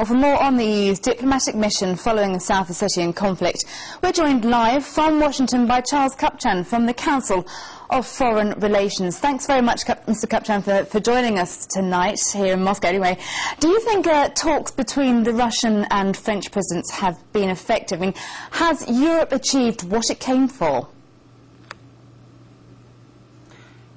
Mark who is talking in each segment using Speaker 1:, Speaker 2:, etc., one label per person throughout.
Speaker 1: Well, for more on the EU's diplomatic mission following the South Ossetian conflict, we're joined live from Washington by Charles Kupchan from the Council of Foreign Relations. Thanks very much, Mr. Kupchan, for joining us tonight, here in Moscow anyway. Do you think talks between the Russian and French presidents have been effective? I mean, has Europe achieved what it came for?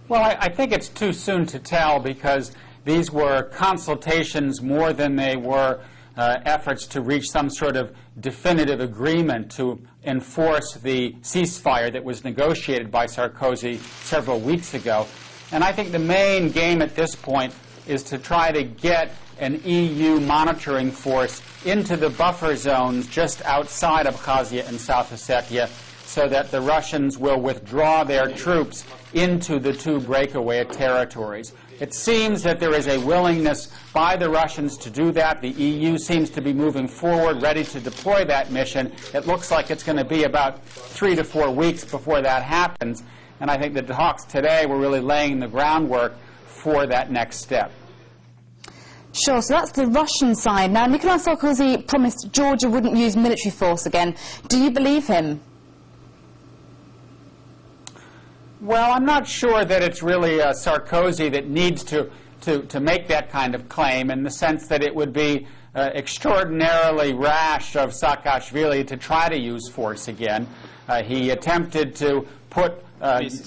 Speaker 2: Well, I think it's too soon to tell, because these were consultations more than they were efforts to reach some sort of definitive agreement to enforce the ceasefire that was negotiated by Sarkozy several weeks ago. And I think the main game at this point is to try to get an EU monitoring force into the buffer zones just outside Abkhazia and South Ossetia, so that the Russians will withdraw their troops into the two breakaway territories. It seems that there is a willingness by the Russians to do that. The EU seems to be moving forward, ready to deploy that mission. It looks like it's going to be about 3 to 4 weeks before that happens. And I think the talks today were really laying the groundwork for that next step.
Speaker 1: Sure, so that's the Russian side. Now, Nicolas Sarkozy promised Georgia wouldn't use military force again. Do you believe him?
Speaker 2: Well, I'm not sure that it's really Sarkozy that needs to make that kind of claim, in the sense that it would be extraordinarily rash of Saakashvili to try to use force again. He attempted to put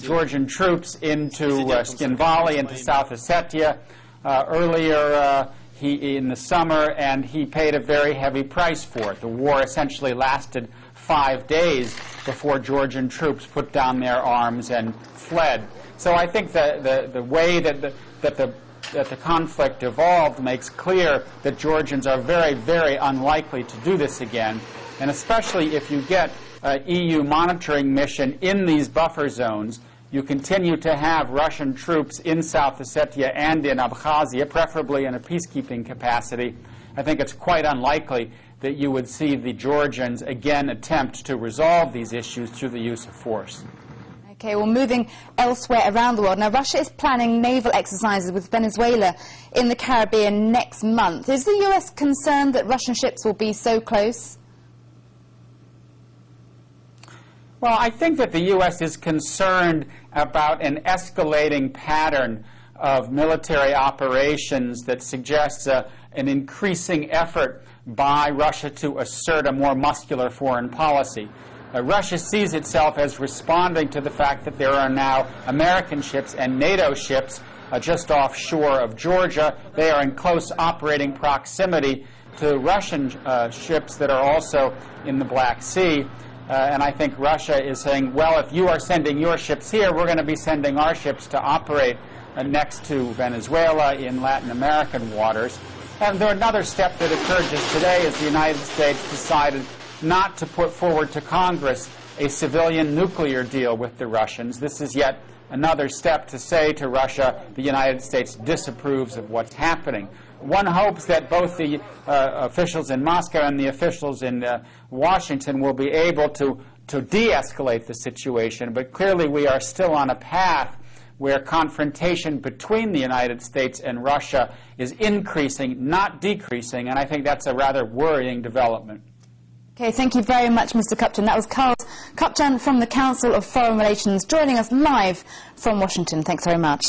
Speaker 2: Georgian troops into Tskhinvali, into South Ossetia, earlier in the summer, and he paid a very heavy price for it. The war essentially lasted 5 days before Georgian troops put down their arms and fled. So I think the way that the conflict evolved makes clear that Georgians are very, very unlikely to do this again. And especially if you get an EU monitoring mission in these buffer zones, you continue to have Russian troops in South Ossetia and in Abkhazia, preferably in a peacekeeping capacity. I think it's quite unlikely that you would see the Georgians again attempt to resolve these issues through the use of force.
Speaker 1: Okay, well, moving elsewhere around the world. Now, Russia is planning naval exercises with Venezuela in the Caribbean next month. Is the US concerned that Russian ships will be so close?
Speaker 2: Well, I think that the U.S. is concerned about an escalating pattern of military operations that suggests an increasing effort by Russia to assert a more muscular foreign policy. Russia sees itself as responding to the fact that there are now American ships and NATO ships just offshore of Georgia. They are in close operating proximity to Russian ships that are also in the Black Sea. And I think Russia is saying, well, if you are sending your ships here, we're going to be sending our ships to operate next to Venezuela in Latin American waters. And another step that occurred just today is the United States decided not to put forward to Congress a civilian nuclear deal with the Russians. This is yet another step to say to Russia the United States disapproves of what's happening. One hopes that both the officials in Moscow and the officials in Washington will be able to de-escalate the situation, but clearly we are still on a path where confrontation between the United States and Russia is increasing, not decreasing, and I think that's a rather worrying development.
Speaker 1: Okay, thank you very much, Mr. Kupchan. That was Charles Kupchan from the Council of Foreign Relations joining us live from Washington. Thanks very much.